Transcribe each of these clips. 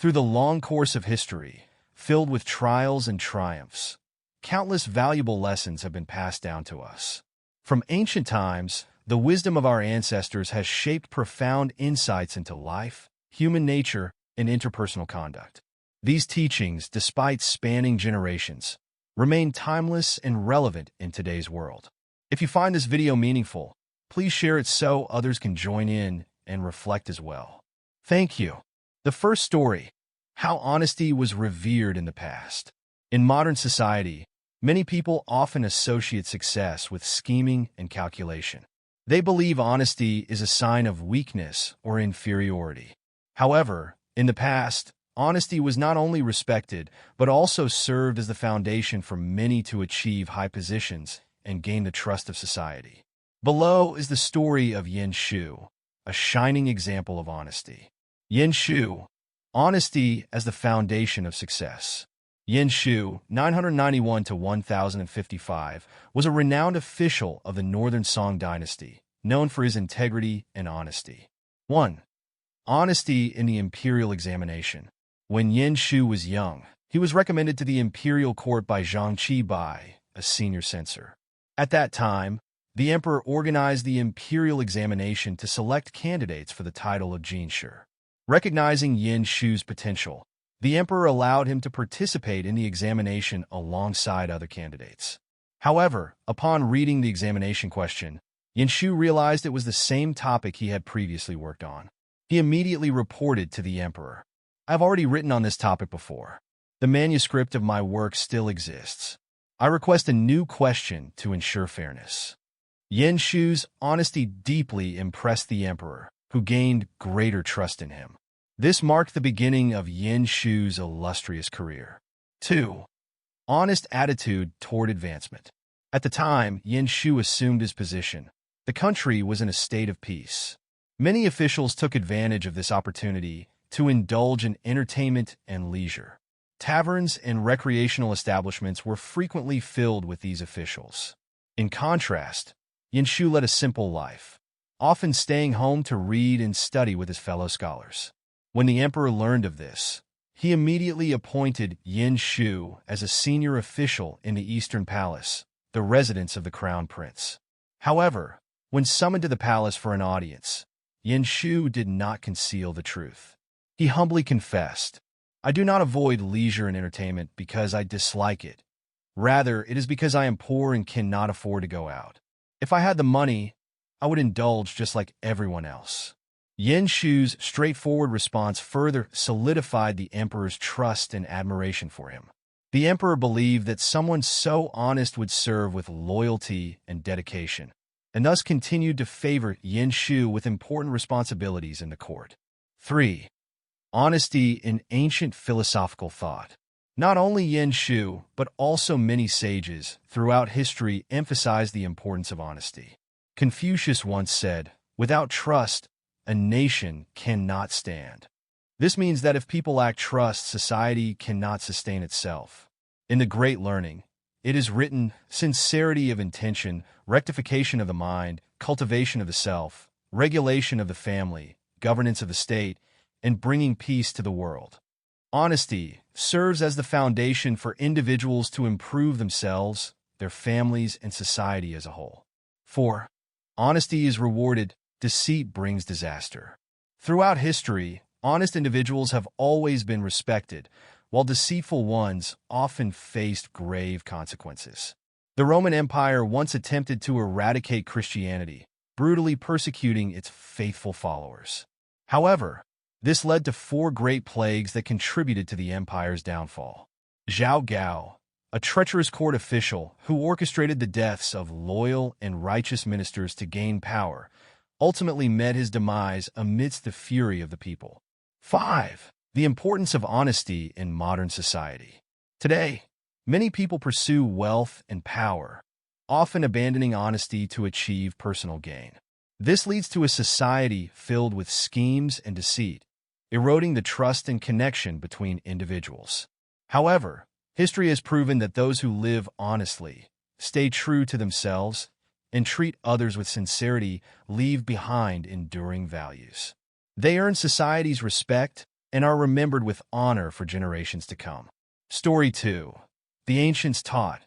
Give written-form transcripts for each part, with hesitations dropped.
Through the long course of history, filled with trials and triumphs, countless valuable lessons have been passed down to us. From ancient times, the wisdom of our ancestors has shaped profound insights into life, human nature, and interpersonal conduct. These teachings, despite spanning generations, remain timeless and relevant in today's world. If you find this video meaningful, please share it so others can join in and reflect as well. Thank you. The first story: how honesty was revered in the past. In modern society, many people often associate success with scheming and calculation. They believe honesty is a sign of weakness or inferiority. However, in the past, honesty was not only respected, but also served as the foundation for many to achieve high positions and gain the trust of society. Below is the story of Yin Shu, a shining example of honesty. Yin Shu, honesty as the foundation of success. Yin Shu, 991 to 1055, was a renowned official of the Northern Song dynasty, known for his integrity and honesty. 1. Honesty in the imperial examination. When Yin Shu was young, he was recommended to the imperial court by Zhang Qibai, a senior censor. At that time, the emperor organized the imperial examination to select candidates for the title of Jinshi. Recognizing Yin Shu's potential, the emperor allowed him to participate in the examination alongside other candidates. However, upon reading the examination question, Yin Shu realized it was the same topic he had previously worked on. He immediately reported to the emperor, "I've already written on this topic before. The manuscript of my work still exists. I request a new question to ensure fairness." Yin Shu's honesty deeply impressed the emperor, who gained greater trust in him. This marked the beginning of Yin Shu's illustrious career. 2. Honest attitude toward advancement. At the time Yin Shu assumed his position, the country was in a state of peace. Many officials took advantage of this opportunity to indulge in entertainment and leisure. Taverns and recreational establishments were frequently filled with these officials. In contrast, Yin Shu led a simple life, often staying home to read and study with his fellow scholars. When the emperor learned of this, he immediately appointed Yin Shu as a senior official in the Eastern Palace, the residence of the crown prince. However, when summoned to the palace for an audience, Yin Shu did not conceal the truth. He humbly confessed, "I do not avoid leisure and entertainment because I dislike it. Rather, it is because I am poor and cannot afford to go out. If I had the money, I would indulge just like everyone else." Yin Shu's straightforward response further solidified the emperor's trust and admiration for him. The emperor believed that someone so honest would serve with loyalty and dedication, and thus continued to favor Yin Shu with important responsibilities in the court. 3. Honesty in ancient philosophical thought. Not only Yin Shu, but also many sages throughout history emphasized the importance of honesty. Confucius once said, "Without trust, a nation cannot stand." This means that if people lack trust, society cannot sustain itself. In the Great Learning, it is written, "Sincerity of intention, rectification of the mind, cultivation of the self, regulation of the family, governance of the state, and bringing peace to the world." Honesty serves as the foundation for individuals to improve themselves, their families, and society as a whole. 4. Honesty is rewarded. Deceit brings disaster. Throughout history, honest individuals have always been respected, while deceitful ones often faced grave consequences. The Roman Empire once attempted to eradicate Christianity, brutally persecuting its faithful followers. However, this led to 4 great plagues that contributed to the empire's downfall. Zhao Gao, a treacherous court official who orchestrated the deaths of loyal and righteous ministers to gain power, ultimately met his demise amidst the fury of the people. 5. The importance of honesty in modern society. Today, many people pursue wealth and power, often abandoning honesty to achieve personal gain. This leads to a society filled with schemes and deceit, eroding the trust and connection between individuals. However, history has proven that those who live honestly, stay true to themselves, and treat others with sincerity leave behind enduring values. They earn society's respect and are remembered with honor for generations to come. Story 2. The ancients taught,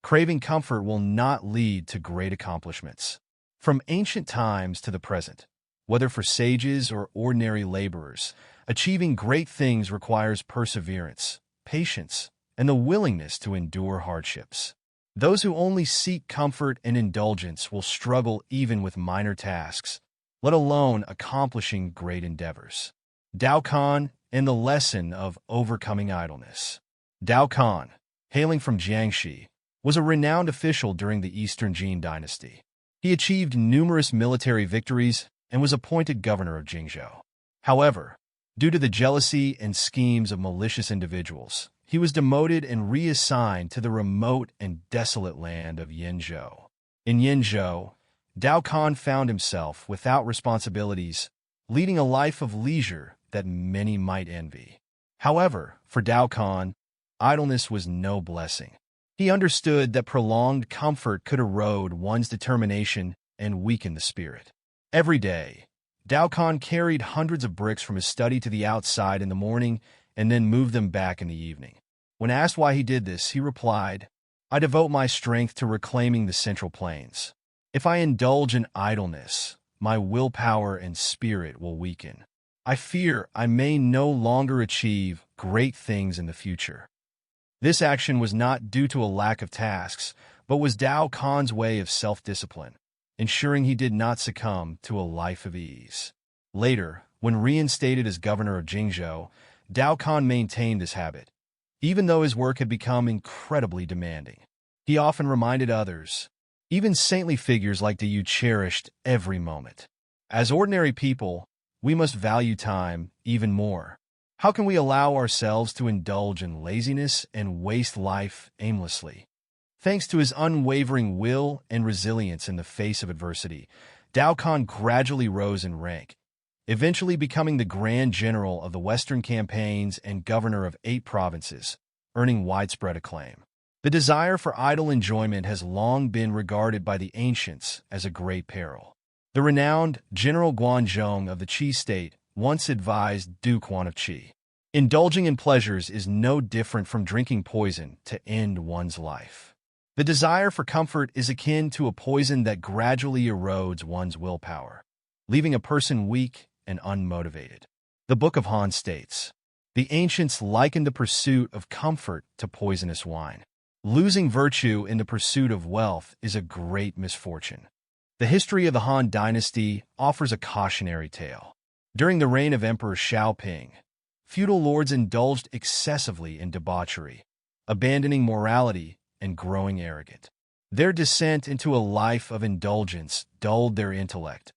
craving comfort will not lead to great accomplishments. From ancient times to the present, whether for sages or ordinary laborers, achieving great things requires perseverance, patience, and the willingness to endure hardships. Those who only seek comfort and indulgence will struggle even with minor tasks, let alone accomplishing great endeavors. Dao Kan and the lesson of overcoming idleness. Dao Kan, hailing from Jiangxi, was a renowned official during the Eastern Jin dynasty. He achieved numerous military victories and was appointed governor of Jingzhou. However, due to the jealousy and schemes of malicious individuals, he was demoted and reassigned to the remote and desolate land of Yenzhou. In Yenzhou, Dao Kan found himself without responsibilities, leading a life of leisure that many might envy. However, for Dao Kan, idleness was no blessing. He understood that prolonged comfort could erode one's determination and weaken the spirit. Every day, Dao Kan carried hundreds of bricks from his study to the outside in the morning and then moved them back in the evening. When asked why he did this, he replied, "I devote my strength to reclaiming the Central Plains. If I indulge in idleness, my willpower and spirit will weaken. I fear I may no longer achieve great things in the future." This action was not due to a lack of tasks, but was Dao Kan's way of self-discipline, ensuring he did not succumb to a life of ease. Later, when reinstated as governor of Jingzhou, Dao Kan maintained this habit, even though his work had become incredibly demanding. He often reminded others, even saintly figures like Yu cherished every moment. As ordinary people, we must value time even more. How can we allow ourselves to indulge in laziness and waste life aimlessly? Thanks to his unwavering will and resilience in the face of adversity, Dao Kan gradually rose in rank, eventually becoming the Grand General of the Western Campaigns and governor of 8 provinces, earning widespread acclaim. The desire for idle enjoyment has long been regarded by the ancients as a great peril. The renowned General Guanzhong of the Qi state once advised Duke Huan of Qi, "Indulging in pleasures is no different from drinking poison to end one's life." The desire for comfort is akin to a poison that gradually erodes one's willpower, leaving a person weak and unmotivated. The Book of Han states, "The ancients likened the pursuit of comfort to poisonous wine. Losing virtue in the pursuit of wealth is a great misfortune." The history of the Han dynasty offers a cautionary tale. During the reign of Emperor Xiaoping, feudal lords indulged excessively in debauchery, abandoning morality and growing arrogant. Their descent into a life of indulgence dulled their intellect,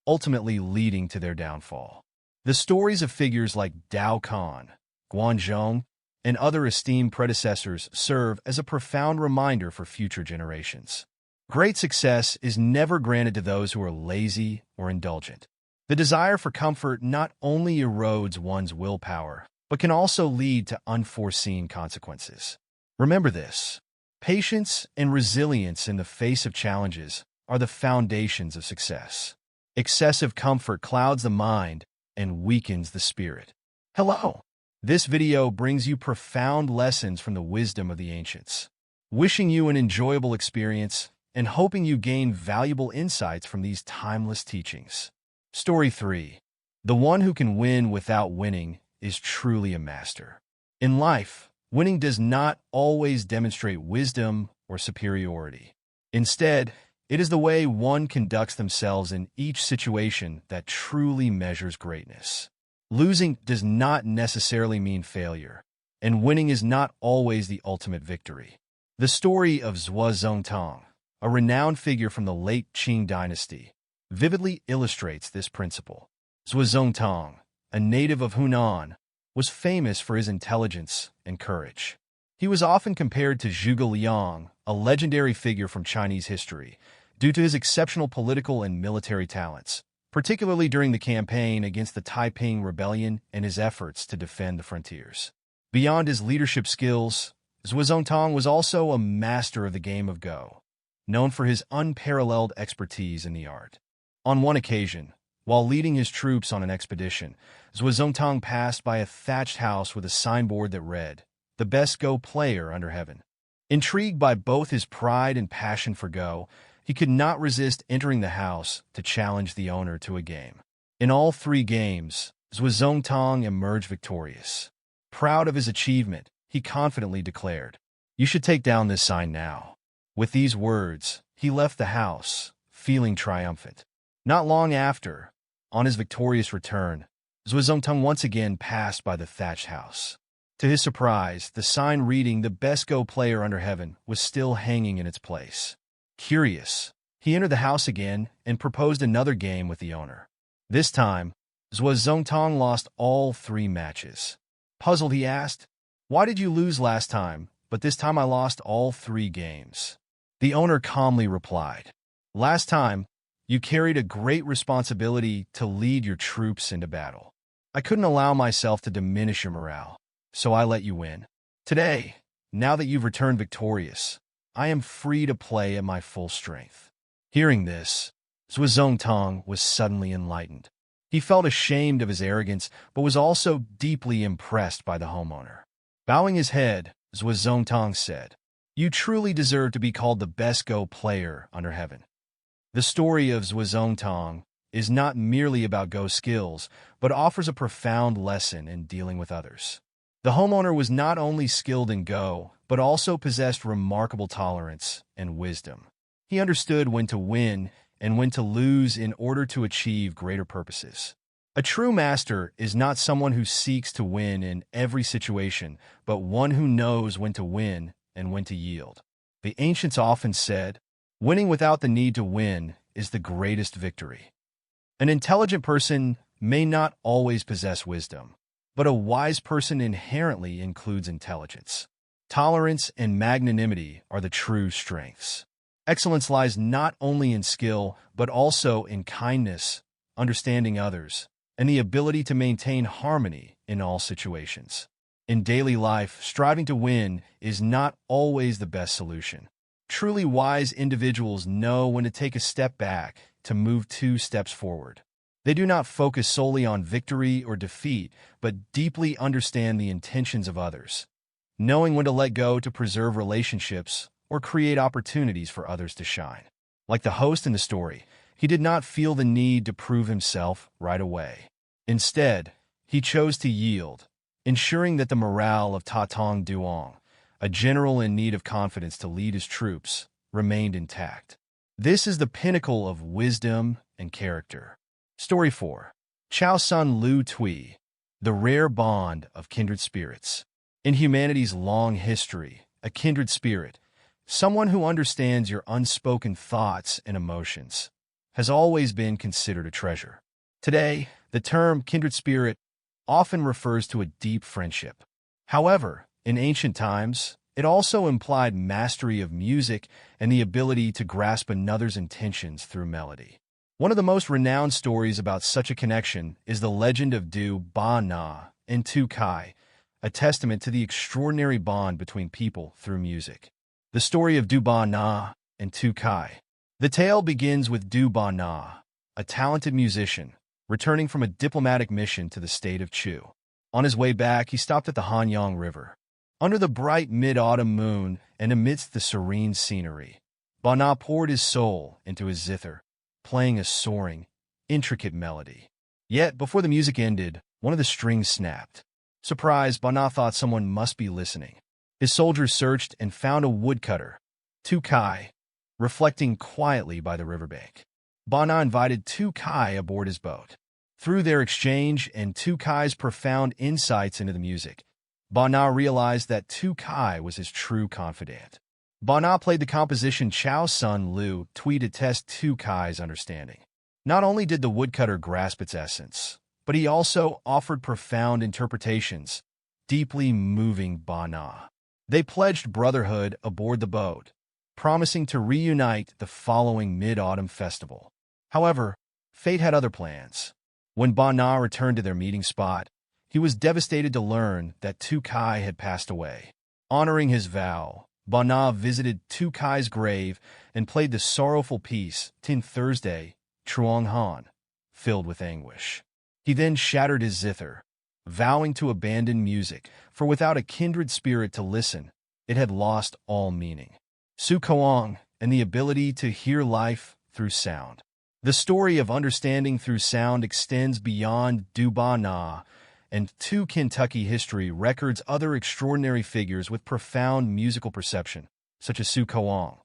ultimately leading to their downfall. The stories of figures like Dao Kan, Guanzhong, and other esteemed predecessors serve as a profound reminder for future generations. Great success is never granted to those who are lazy or indulgent. The desire for comfort not only erodes one's willpower, but can also lead to unforeseen consequences. Remember this: patience and resilience in the face of challenges are the foundations of success. Excessive comfort clouds the mind and weakens the spirit. Hello! This video brings you profound lessons from the wisdom of the ancients. Wishing you an enjoyable experience and hoping you gain valuable insights from these timeless teachings. Story 3. The one who can win without winning is truly a master. In life, winning does not always demonstrate wisdom or superiority. Instead, it is the way one conducts themselves in each situation that truly measures greatness. Losing does not necessarily mean failure, and winning is not always the ultimate victory. The story of Zhuo Zongtong, a renowned figure from the late Qing dynasty, vividly illustrates this principle. Zhuo Zongtong, a native of Hunan, was famous for his intelligence and courage. He was often compared to Zhuge Liang, a legendary figure from Chinese history, due to his exceptional political and military talents, particularly during the campaign against the Taiping Rebellion and his efforts to defend the frontiers. Beyond his leadership skills, Zhuo Zongtong was also a master of the game of Go, known for his unparalleled expertise in the art. On one occasion, While leading his troops on an expedition, Zhuozongtang passed by a thatched house with a signboard that read, "The best Go player under heaven." Intrigued by both his pride and passion for Go, he could not resist entering the house to challenge the owner to a game. In all 3 games, Zhuozongtang emerged victorious. Proud of his achievement, he confidently declared, "You should take down this sign now." With these words, he left the house, feeling triumphant. Not long after, on his victorious return, Zhuozongtang once again passed by the thatched house. To his surprise, the sign reading "The best Go player under heaven" was still hanging in its place. Curious, he entered the house again and proposed another game with the owner. This time, Zhuozongtang lost all 3 matches. Puzzled, he asked, "Why did you lose last time, but this time I lost all 3 games?" The owner calmly replied, "Last time, you carried a great responsibility to lead your troops into battle. I couldn't allow myself to diminish your morale, so I let you win. Today, now that you've returned victorious, I am free to play at my full strength." Hearing this, Zhuozongtang was suddenly enlightened. He felt ashamed of his arrogance, but was also deeply impressed by the homeowner. Bowing his head, Zhuozongtang said, "You truly deserve to be called the best Go player under heaven." The story of Zhuozongtang is not merely about Go skills, but offers a profound lesson in dealing with others. The homeowner was not only skilled in Go, but also possessed remarkable tolerance and wisdom. He understood when to win and when to lose in order to achieve greater purposes. A true master is not someone who seeks to win in every situation, but one who knows when to win and when to yield. The ancients often said, "Winning without the need to win is the greatest victory." An intelligent person may not always possess wisdom, but a wise person inherently includes intelligence. Tolerance and magnanimity are the true strengths. Excellence lies not only in skill, but also in kindness, understanding others, and the ability to maintain harmony in all situations. In daily life, striving to win is not always the best solution. Truly wise individuals know when to take a step back to move 2 steps forward. They do not focus solely on victory or defeat, but deeply understand the intentions of others, knowing when to let go to preserve relationships or create opportunities for others to shine. Like the host in the story, he did not feel the need to prove himself right away. Instead, he chose to yield, ensuring that the morale of Tatong Duong, a general in need of confidence to lead his troops, remained intact. This is the pinnacle of wisdom and character. Story 4. Chao Sun Lu Tui, the rare bond of kindred spirits. In humanity's long history, a kindred spirit, someone who understands your unspoken thoughts and emotions, has always been considered a treasure. Today, the term kindred spirit often refers to a deep friendship. However, in ancient times, it also implied mastery of music and the ability to grasp another's intentions through melody. One of the most renowned stories about such a connection is the legend of Du Ba Na and Tu Kai, a testament to the extraordinary bond between people through music. The story of Du Ba Na and Tu Kai. The tale begins with Du Ba Na, a talented musician, returning from a diplomatic mission to the state of Chu. On his way back, he stopped at the Hanyang River. Under the bright mid-autumn moon and amidst the serene scenery, Ba Na poured his soul into his zither, playing a soaring, intricate melody. Yet, before the music ended, one of the strings snapped. Surprised, Ba Na thought someone must be listening. His soldiers searched and found a woodcutter, Tu Kai, reflecting quietly by the riverbank. Ba Na invited Tu Kai aboard his boat. Through their exchange and Tu Kai's profound insights into the music, Ba Na realized that Tu Kai was his true confidant. Ba Na played the composition Chao Sun Lu Tui to test Tu Kai's understanding. Not only did the woodcutter grasp its essence, but he also offered profound interpretations, deeply moving Ba Na. They pledged brotherhood aboard the boat, promising to reunite the following mid-autumn festival. However, fate had other plans. When Ba Na returned to their meeting spot, he was devastated to learn that Tu Kai had passed away. Honoring his vow, Ba Na visited Tu Kai's grave and played the sorrowful piece Tin Thursday, Truong Han, filled with anguish. He then shattered his zither, vowing to abandon music, for without a kindred spirit to listen, it had lost all meaning. Su Koang and the ability to hear life through sound. The story of understanding through sound extends beyond Duba Na, and to Kentucky history records other extraordinary figures with profound musical perception, such as Su Koang,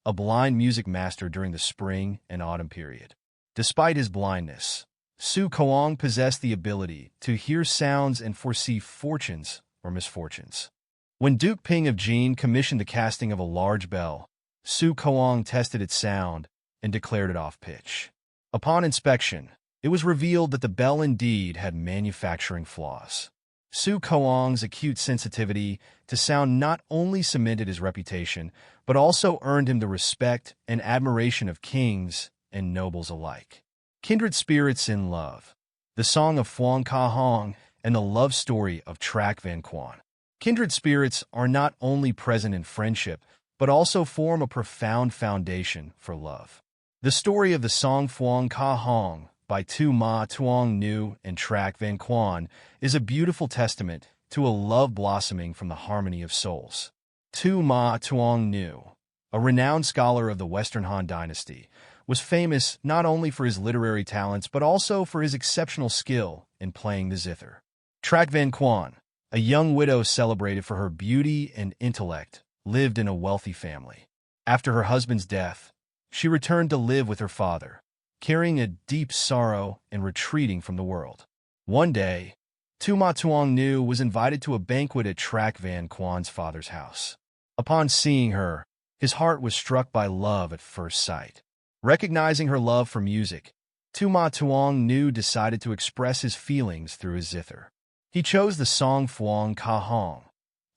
a blind music master during the spring and autumn period. Despite his blindness, Su Koang possessed the ability to hear sounds and foresee fortunes or misfortunes. When Duke Ping of Jin commissioned the casting of a large bell, Su Koang tested its sound and declared it off-pitch. Upon inspection, it was revealed that the bell indeed had manufacturing flaws. Su Koang's acute sensitivity to sound not only cemented his reputation, but also earned him the respect and admiration of kings and nobles alike. Kindred spirits in love. The Song of Phuong Ka Hong and the love story of Trak Van Quan. Kindred spirits are not only present in friendship, but also form a profound foundation for love. The story of the Song Phuong Ka Hong by Tu Ma Tuong Nu and Trak Van Quan is a beautiful testament to a love blossoming from the harmony of souls. Tu Ma Tuong Nu, a renowned scholar of the Western Han Dynasty, was famous not only for his literary talents but also for his exceptional skill in playing the zither. Trak Van Quan, a young widow celebrated for her beauty and intellect, lived in a wealthy family. After her husband's death, she returned to live with her father, carrying a deep sorrow and retreating from the world. One day, Tu Ma Tuong Nu was invited to a banquet at Trak Van Quan's father's house. Upon seeing her, his heart was struck by love at first sight. Recognizing her love for music, Tu Ma Tuong Nu decided to express his feelings through his zither. He chose the song Phuong Ka Hong,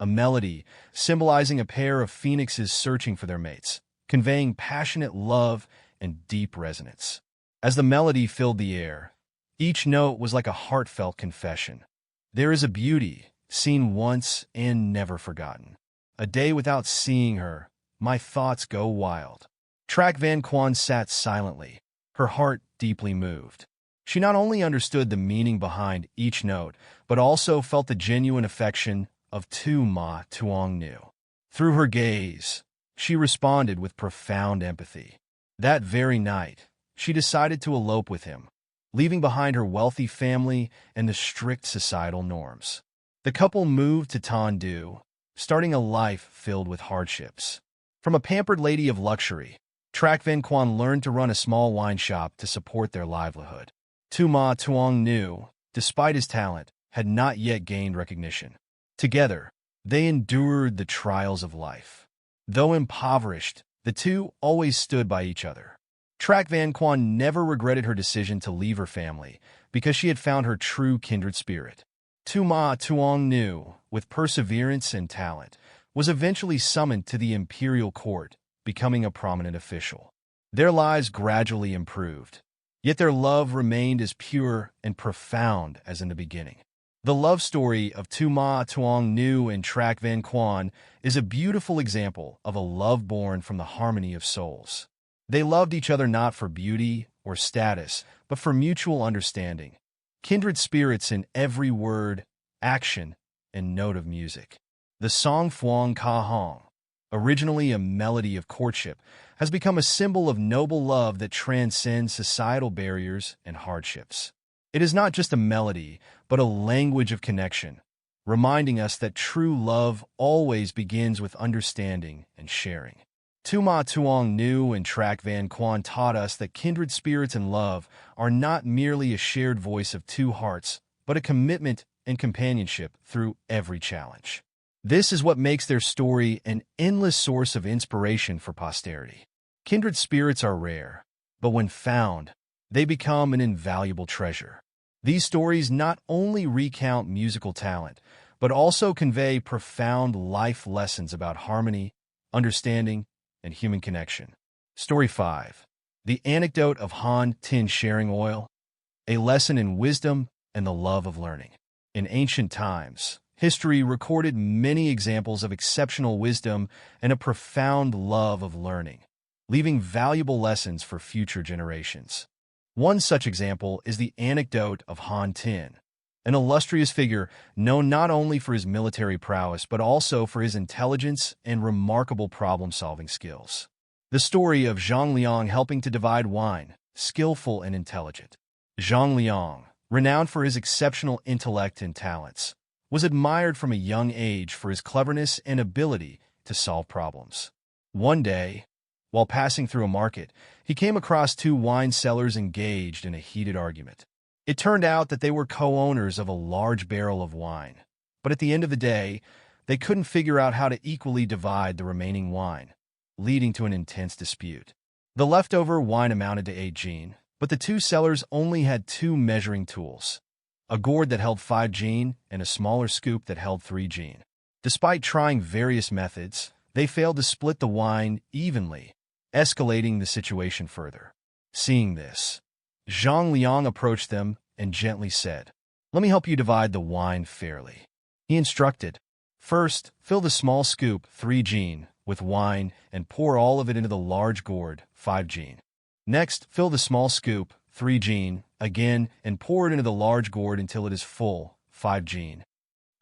a melody symbolizing a pair of phoenixes searching for their mates, conveying passionate love and deep resonance. As the melody filled the air, each note was like a heartfelt confession. There is a beauty, seen once and never forgotten. A day without seeing her, my thoughts go wild. Trak Van Quan sat silently, her heart deeply moved. She not only understood the meaning behind each note, but also felt the genuine affection of Tu Ma Tuong Nu. Through her gaze, she responded with profound empathy. That very night, she decided to elope with him, leaving behind her wealthy family and the strict societal norms. The couple moved to Tandu, starting a life filled with hardships. From a pampered lady of luxury, Trak Van Quan learned to run a small wine shop to support their livelihood. Tu Ma Tuong Nu, despite his talent, had not yet gained recognition. Together, they endured the trials of life. Though impoverished, the two always stood by each other. Trak Van Quan never regretted her decision to leave her family because she had found her true kindred spirit. Tu Ma Tuong Nu, with perseverance and talent, was eventually summoned to the imperial court, becoming a prominent official. Their lives gradually improved, yet their love remained as pure and profound as in the beginning. The love story of Tu Ma Tuong Nu and Trak Van Quan is a beautiful example of a love born from the harmony of souls. They loved each other not for beauty or status, but for mutual understanding, kindred spirits in every word, action, and note of music. The song Phuong Ka Hong, originally a melody of courtship, has become a symbol of noble love that transcends societal barriers and hardships. It is not just a melody, but a language of connection, reminding us that true love always begins with understanding and sharing. Tu Ma Tuong Nu and Trak Van Quan taught us that kindred spirits in love are not merely a shared voice of two hearts, but a commitment and companionship through every challenge. This is what makes their story an endless source of inspiration for posterity. Kindred spirits are rare, but when found, they become an invaluable treasure. These stories not only recount musical talent, but also convey profound life lessons about harmony, understanding, and human connection. Story 5. The Anecdote of Han Tin Sharing Oil, a lesson in wisdom and the love of learning. In ancient times, history recorded many examples of exceptional wisdom and a profound love of learning, leaving valuable lessons for future generations. One such example is the anecdote of Han Tin, an illustrious figure known not only for his military prowess but also for his intelligence and remarkable problem-solving skills. The story of Zhang Liang helping to divide wine, skillful and intelligent. Zhang Liang, renowned for his exceptional intellect and talents, was admired from a young age for his cleverness and ability to solve problems. One day, while passing through a market, he came across two wine sellers engaged in a heated argument. It turned out that they were co-owners of a large barrel of wine, but at the end of the day, they couldn't figure out how to equally divide the remaining wine, leading to an intense dispute. The leftover wine amounted to 8 jin, but the two sellers only had two measuring tools, a gourd that held 5 jin and a smaller scoop that held 3 jin. Despite trying various methods, they failed to split the wine evenly, escalating the situation further. Seeing this, Zhang Liang approached them and gently said, "Let me help you divide the wine fairly." He instructed, "First, fill the small scoop, 3 jin, with wine and pour all of it into the large gourd, 5 jin. Next, fill the small scoop, 3 jin, again and pour it into the large gourd until it is full, 5 jin.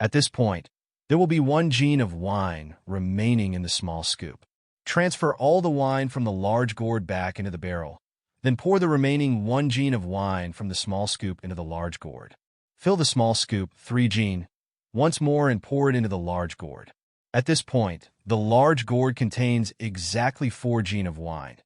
At this point, there will be 1 jin of wine remaining in the small scoop. Transfer all the wine from the large gourd back into the barrel. Then pour the remaining 1 jin of wine from the small scoop into the large gourd. Fill the small scoop, 3 jin, once more and pour it into the large gourd. At this point, the large gourd contains exactly 4 jin of wine,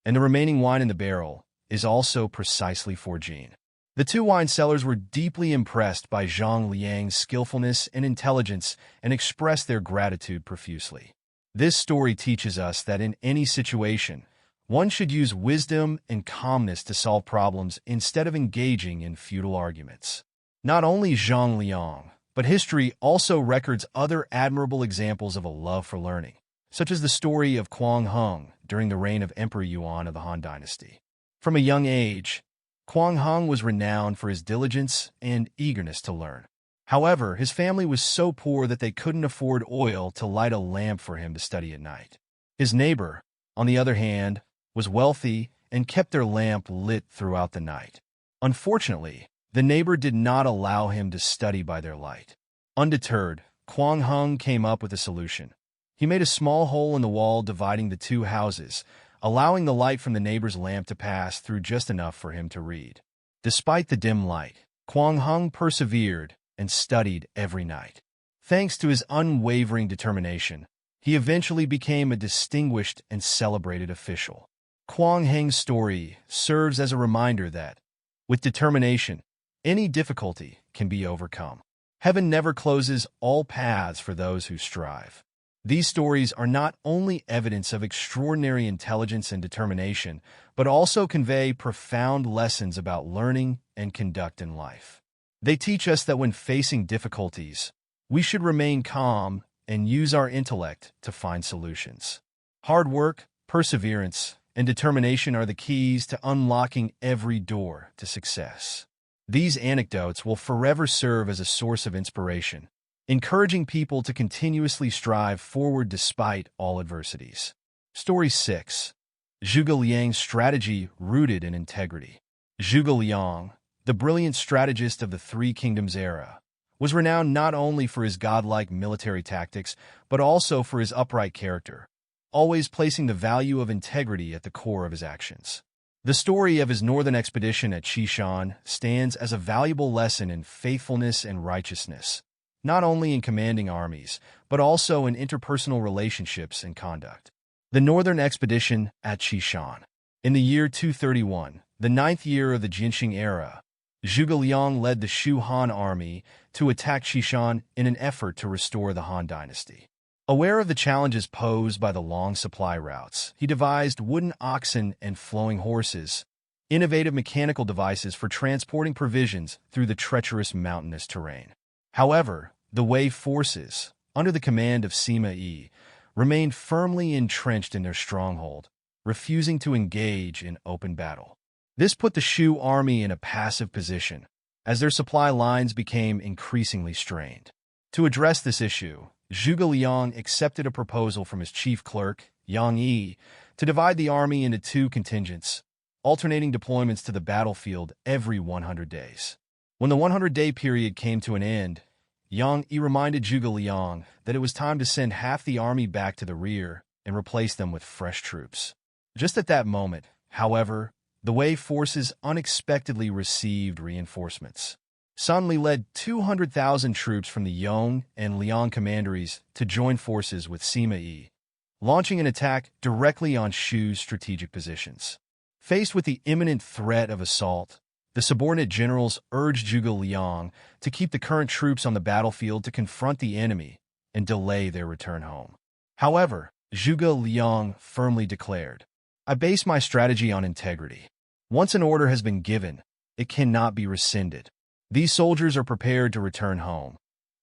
and the remaining wine in the barrel is also precisely 4 jin." The two wine sellers were deeply impressed by Zhang Liang's skillfulness and intelligence and expressed their gratitude profusely. This story teaches us that in any situation, one should use wisdom and calmness to solve problems instead of engaging in futile arguments. Not only Zhang Liang, but history also records other admirable examples of a love for learning, such as the story of Quang Hung during the reign of Emperor Yuan of the Han Dynasty. From a young age, Quang Hung was renowned for his diligence and eagerness to learn. However, his family was so poor that they couldn't afford oil to light a lamp for him to study at night. His neighbor, on the other hand, was wealthy and kept their lamp lit throughout the night. Unfortunately, the neighbor did not allow him to study by their light. Undeterred, Quang Hung came up with a solution. He made a small hole in the wall dividing the two houses, allowing the light from the neighbor's lamp to pass through just enough for him to read. Despite the dim light, Quang Hung persevered and studied every night. Thanks to his unwavering determination, he eventually became a distinguished and celebrated official. Quang Hung's story serves as a reminder that, with determination, any difficulty can be overcome. Heaven never closes all paths for those who strive. These stories are not only evidence of extraordinary intelligence and determination, but also convey profound lessons about learning and conduct in life. They teach us that when facing difficulties, we should remain calm and use our intellect to find solutions. Hard work, perseverance, and determination are the keys to unlocking every door to success. These anecdotes will forever serve as a source of inspiration, encouraging people to continuously strive forward despite all adversities. Story 6. Zhuge Liang's strategy rooted in integrity. Zhuge Liang, the brilliant strategist of the Three Kingdoms era, was renowned not only for his godlike military tactics, but also for his upright character, always placing the value of integrity at the core of his actions. The story of his northern expedition at Qishan stands as a valuable lesson in faithfulness and righteousness, not only in commanding armies, but also in interpersonal relationships and conduct. The Northern Expedition at Qishan. In the year 231, the 9th year of the Jinxing era, Zhuge Liang led the Shu Han army to attack Qishan in an effort to restore the Han dynasty. Aware of the challenges posed by the long supply routes, he devised wooden oxen and flowing horses, innovative mechanical devices for transporting provisions through the treacherous mountainous terrain. However, the Wei forces, under the command of Sima Yi, remained firmly entrenched in their stronghold, refusing to engage in open battle. This put the Shu army in a passive position, as their supply lines became increasingly strained. To address this issue, Zhuge Liang accepted a proposal from his chief clerk, Yang Yi, to divide the army into two contingents, alternating deployments to the battlefield every 100 days. When the 100-day period came to an end, Yang Yi reminded Zhuge Liang that it was time to send half the army back to the rear and replace them with fresh troops. Just at that moment, however, the Wei forces unexpectedly received reinforcements. Sun Li led 200,000 troops from the Yong and Liang commanderies to join forces with Sima Yi, launching an attack directly on Shu's strategic positions. Faced with the imminent threat of assault, the subordinate generals urged Zhuge Liang to keep the current troops on the battlefield to confront the enemy and delay their return home. However, Zhuge Liang firmly declared, "I base my strategy on integrity. Once an order has been given, it cannot be rescinded. These soldiers are prepared to return home.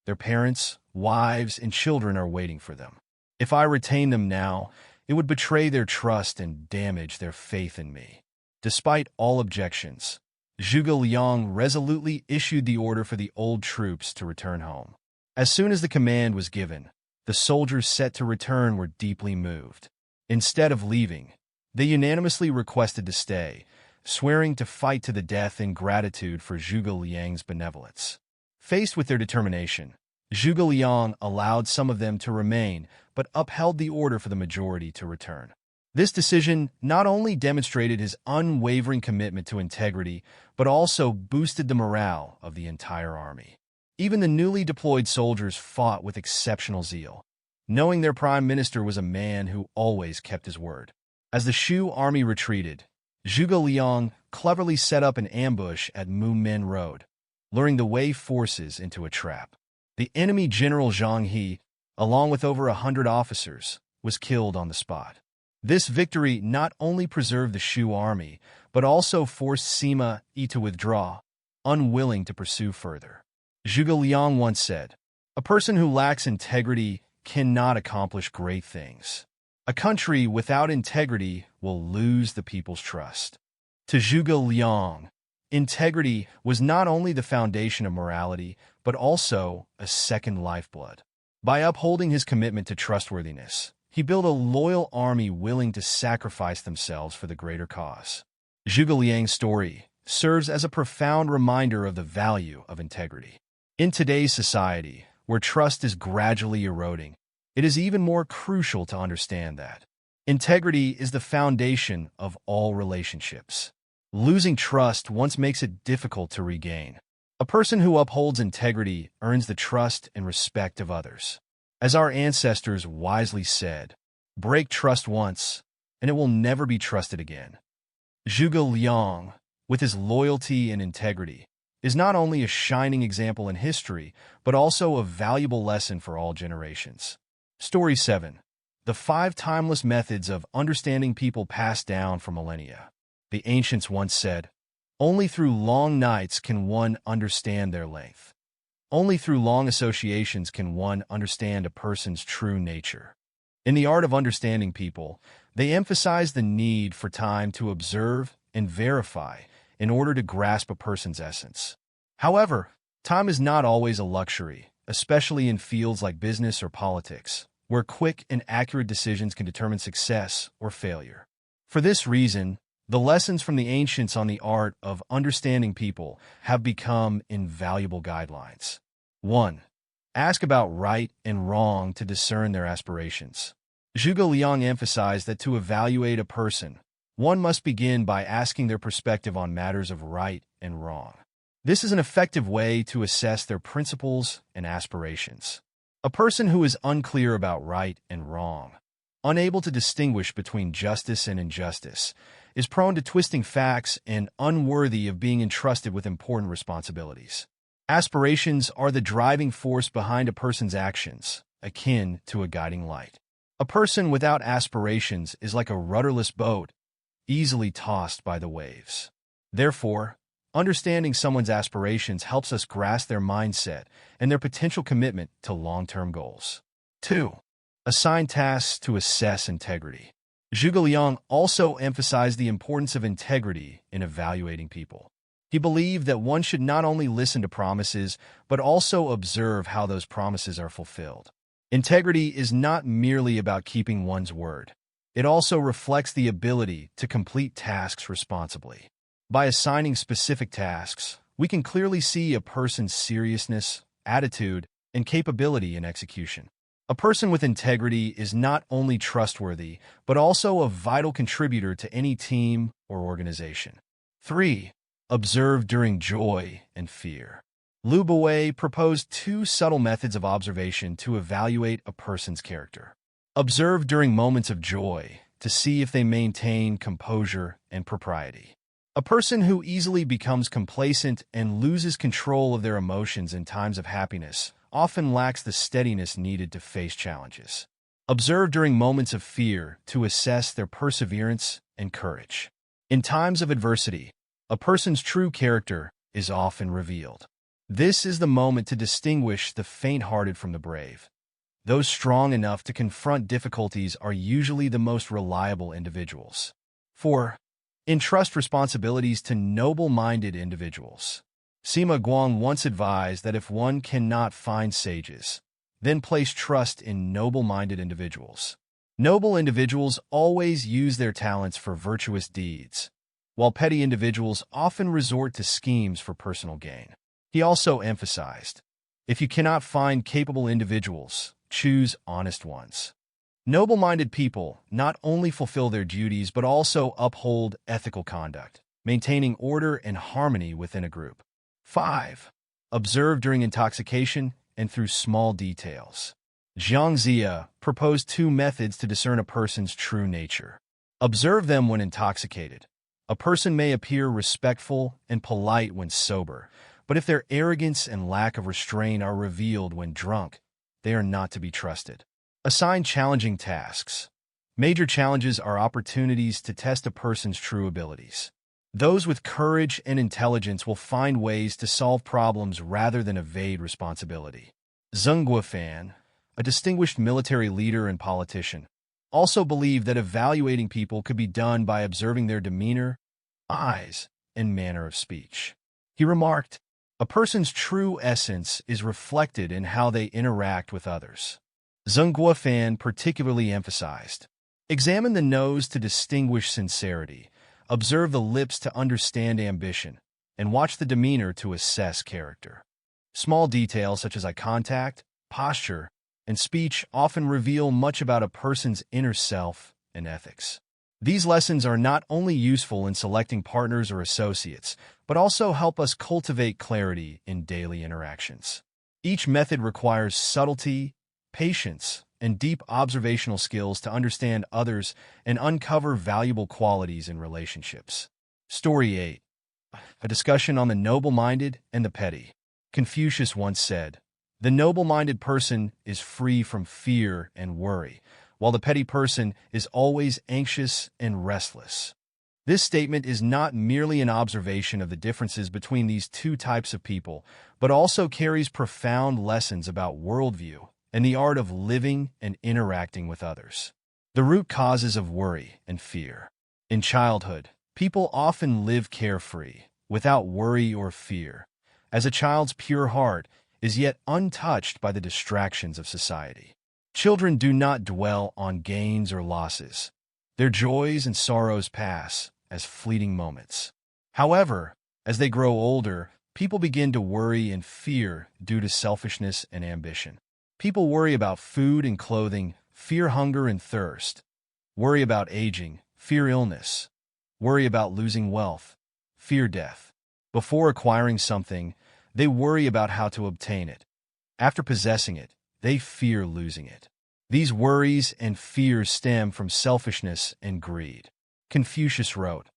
Their parents, wives, and children are waiting for them. If I retain them now, it would betray their trust and damage their faith in me." Despite all objections, Zhuge Liang resolutely issued the order for the old troops to return home. As soon as the command was given, the soldiers set to return were deeply moved. Instead of leaving, they unanimously requested to stay, swearing to fight to the death in gratitude for Zhuge Liang's benevolence. Faced with their determination, Zhuge Liang allowed some of them to remain, but upheld the order for the majority to return. This decision not only demonstrated his unwavering commitment to integrity, but also boosted the morale of the entire army. Even the newly deployed soldiers fought with exceptional zeal, knowing their prime minister was a man who always kept his word. As the Shu army retreated, Zhuge Liang cleverly set up an ambush at Mumen Road, luring the Wei forces into a trap. The enemy general Zhang He, along with over 100 officers, was killed on the spot. This victory not only preserved the Shu army, but also forced Sima Yi to withdraw, unwilling to pursue further. Zhuge Liang once said, "A person who lacks integrity cannot accomplish great things. A country without integrity will lose the people's trust." To Zhuge Liang, integrity was not only the foundation of morality, but also a second lifeblood. By upholding his commitment to trustworthiness, he built a loyal army willing to sacrifice themselves for the greater cause. Zhuge Liang's story serves as a profound reminder of the value of integrity. In today's society, where trust is gradually eroding, it is even more crucial to understand that integrity is the foundation of all relationships. Losing trust once makes it difficult to regain. A person who upholds integrity earns the trust and respect of others. As our ancestors wisely said, "Break trust once, and it will never be trusted again." Zhuge Liang, with his loyalty and integrity, is not only a shining example in history, but also a valuable lesson for all generations. Story 7. The 5 timeless methods of understanding people passed down for millennia. The ancients once said, "Only through long nights can one understand their length. Only through long associations can one understand a person's true nature." In the art of understanding people, they emphasize the need for time to observe and verify in order to grasp a person's essence. However, time is not always a luxury, especially in fields like business or politics, where quick and accurate decisions can determine success or failure. For this reason, the lessons from the ancients on the art of understanding people have become invaluable guidelines. 1. Ask about right and wrong to discern their aspirations. Zhuge Liang emphasized that to evaluate a person, one must begin by asking their perspective on matters of right and wrong. This is an effective way to assess their principles and aspirations. A person who is unclear about right and wrong, unable to distinguish between justice and injustice, is prone to twisting facts and unworthy of being entrusted with important responsibilities. Aspirations are the driving force behind a person's actions, akin to a guiding light. A person without aspirations is like a rudderless boat, easily tossed by the waves. Therefore, understanding someone's aspirations helps us grasp their mindset and their potential commitment to long-term goals. 2. Assign tasks to assess integrity. Zhuge Liang also emphasized the importance of integrity in evaluating people. He believed that one should not only listen to promises, but also observe how those promises are fulfilled. Integrity is not merely about keeping one's word. It also reflects the ability to complete tasks responsibly. By assigning specific tasks, we can clearly see a person's seriousness, attitude, and capability in execution. A person with integrity is not only trustworthy, but also a vital contributor to any team or organization. 3. Observe during joy and fear. Lu Buwei proposed two subtle methods of observation to evaluate a person's character. Observe during moments of joy to see if they maintain composure and propriety. A person who easily becomes complacent and loses control of their emotions in times of happiness often lacks the steadiness needed to face challenges. Observe during moments of fear to assess their perseverance and courage. In times of adversity, a person's true character is often revealed. This is the moment to distinguish the faint-hearted from the brave. Those strong enough to confront difficulties are usually the most reliable individuals. 4. Entrust responsibilities to noble-minded individuals. Sima Guang once advised that if one cannot find sages, then place trust in noble-minded individuals. Noble individuals always use their talents for virtuous deeds, while petty individuals often resort to schemes for personal gain. He also emphasized, if you cannot find capable individuals, choose honest ones. Noble-minded people not only fulfill their duties but also uphold ethical conduct, maintaining order and harmony within a group. 5. Observe during intoxication and through small details. Zhang Zia proposed two methods to discern a person's true nature. Observe them when intoxicated. A person may appear respectful and polite when sober, but if their arrogance and lack of restraint are revealed when drunk, they are not to be trusted. Assign challenging tasks. Major challenges are opportunities to test a person's true abilities. Those with courage and intelligence will find ways to solve problems rather than evade responsibility. Zheng Guofan, a distinguished military leader and politician, also believed that evaluating people could be done by observing their demeanor, eyes, and manner of speech. He remarked, "A person's true essence is reflected in how they interact with others." Zheng Guofan particularly emphasized, examine the nose to distinguish sincerity, observe the lips to understand ambition, and watch the demeanor to assess character. Small details such as eye contact, posture, and speech often reveal much about a person's inner self and ethics. These lessons are not only useful in selecting partners or associates, but also help us cultivate clarity in daily interactions. Each method requires subtlety, patience, and deep observational skills to understand others and uncover valuable qualities in relationships. Story 8. A discussion on the noble-minded and the petty. Confucius once said, "The noble-minded person is free from fear and worry, while the petty person is always anxious and restless." This statement is not merely an observation of the differences between these two types of people, but also carries profound lessons about worldview and the art of living and interacting with others. The root causes of worry and fear. In childhood, people often live carefree, without worry or fear, as a child's pure heart is yet untouched by the distractions of society. Children do not dwell on gains or losses. Their joys and sorrows pass as fleeting moments. However, as they grow older, people begin to worry and fear due to selfishness and ambition. People worry about food and clothing, fear hunger and thirst, worry about aging, fear illness, worry about losing wealth, fear death. Before acquiring something, they worry about how to obtain it. After possessing it, they fear losing it. These worries and fears stem from selfishness and greed. Confucius wrote,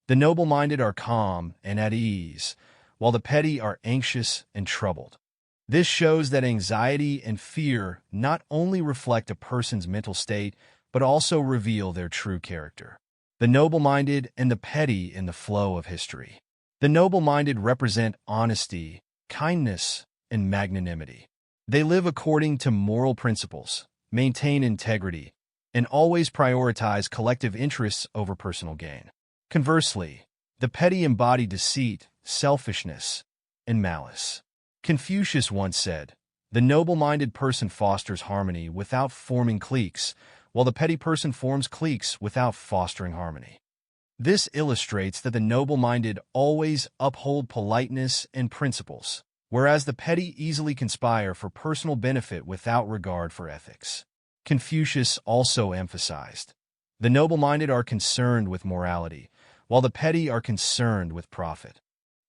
"The noble-minded are calm and at ease, while the petty are anxious and troubled." This shows that anxiety and fear not only reflect a person's mental state, but also reveal their true character. The noble-minded and the petty in the flow of history. The noble-minded represent honesty, kindness, and magnanimity. They live according to moral principles, maintain integrity, and always prioritize collective interests over personal gain. Conversely, the petty embody deceit, selfishness, and malice. Confucius once said, "The noble-minded person fosters harmony without forming cliques, while the petty person forms cliques without fostering harmony. This illustrates that the noble-minded always uphold politeness and principles, whereas the petty easily conspire for personal benefit without regard for ethics. Confucius also emphasized, the noble-minded are concerned with morality, while the petty are concerned with profit.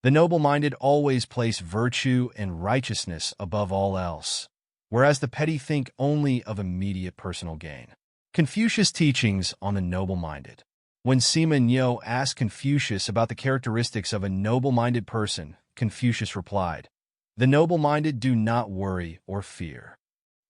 The noble-minded always place virtue and righteousness above all else, whereas the petty think only of immediate personal gain. Confucius' teachings on the noble-minded. When Sima Nyo asked Confucius about the characteristics of a noble-minded person, Confucius replied, "The noble-minded do not worry or fear."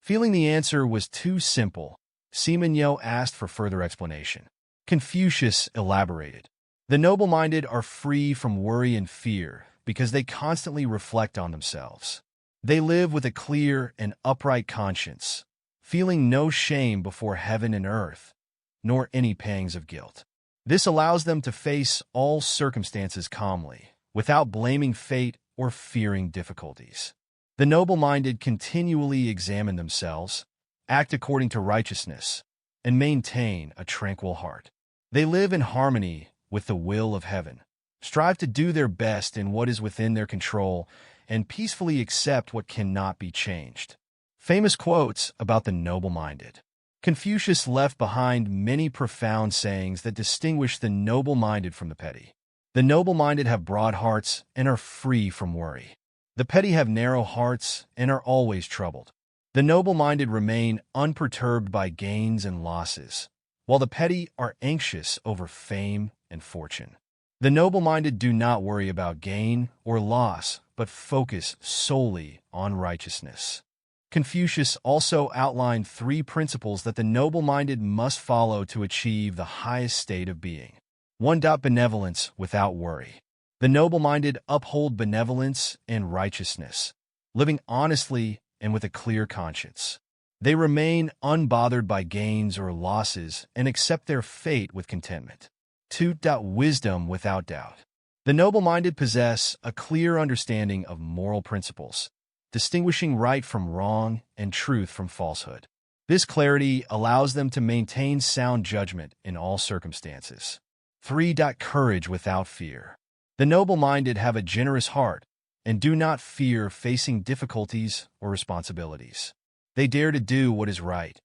Feeling the answer was too simple, Sima Nyo asked for further explanation. Confucius elaborated, "The noble-minded are free from worry and fear because they constantly reflect on themselves. They live with a clear and upright conscience, feeling no shame before heaven and earth, nor any pangs of guilt. This allows them to face all circumstances calmly, without blaming fate or fearing difficulties. The noble-minded continually examine themselves, act according to righteousness, and maintain a tranquil heart. They live in harmony with the will of heaven, strive to do their best in what is within their control, and peacefully accept what cannot be changed." Famous quotes about the noble-minded. Confucius left behind many profound sayings that distinguish the noble-minded from the petty. The noble-minded have broad hearts and are free from worry. The petty have narrow hearts and are always troubled. The noble-minded remain unperturbed by gains and losses, while the petty are anxious over fame and fortune. The noble-minded do not worry about gain or loss, but focus solely on righteousness. Confucius also outlined 3 principles that the noble-minded must follow to achieve the highest state of being. 1. Benevolence without worry. The noble-minded uphold benevolence and righteousness, living honestly and with a clear conscience. They remain unbothered by gains or losses and accept their fate with contentment. 2. Wisdom without doubt. The noble-minded possess a clear understanding of moral principles, distinguishing right from wrong and truth from falsehood. This clarity allows them to maintain sound judgment in all circumstances. 3. Courage without fear. The noble-minded have a generous heart and do not fear facing difficulties or responsibilities. They dare to do what is right,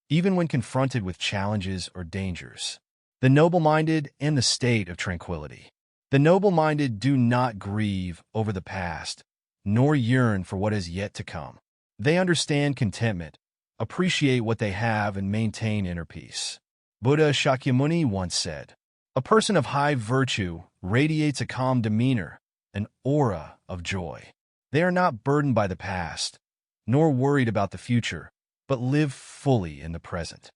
even when confronted with challenges or dangers. The noble-minded and the state of tranquility. The noble-minded do not grieve over the past, nor yearn for what is yet to come. They understand contentment, appreciate what they have, and maintain inner peace. Buddha Shakyamuni once said, "A person of high virtue radiates a calm demeanor, an aura of joy. They are not burdened by the past, nor worried about the future, but live fully in the present."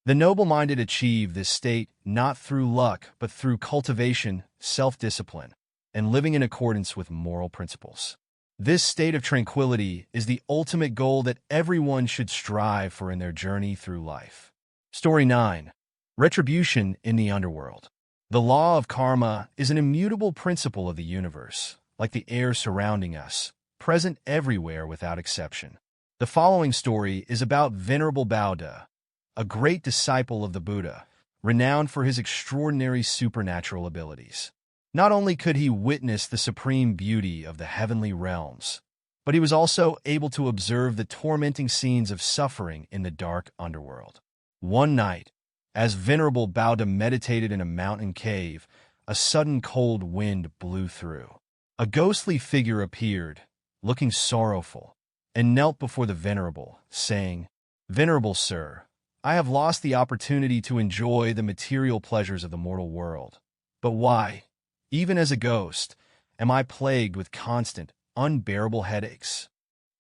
The noble-minded achieve this state not through luck, but through cultivation, self-discipline, and living in accordance with moral principles. This state of tranquility is the ultimate goal that everyone should strive for in their journey through life. Story 9. Retribution in the Underworld. The law of karma is an immutable principle of the universe, like the air surrounding us, present everywhere without exception. The following story is about Venerable Bauda, a great disciple of the Buddha, renowned for his extraordinary supernatural abilities. Not only could he witness the supreme beauty of the heavenly realms, but he was also able to observe the tormenting scenes of suffering in the dark underworld. One night, as Venerable Bauda meditated in a mountain cave, a sudden cold wind blew through. A ghostly figure appeared, looking sorrowful, and knelt before the Venerable, saying, "Venerable Sir, I have lost the opportunity to enjoy the material pleasures of the mortal world. But why, even as a ghost, am I plagued with constant, unbearable headaches?"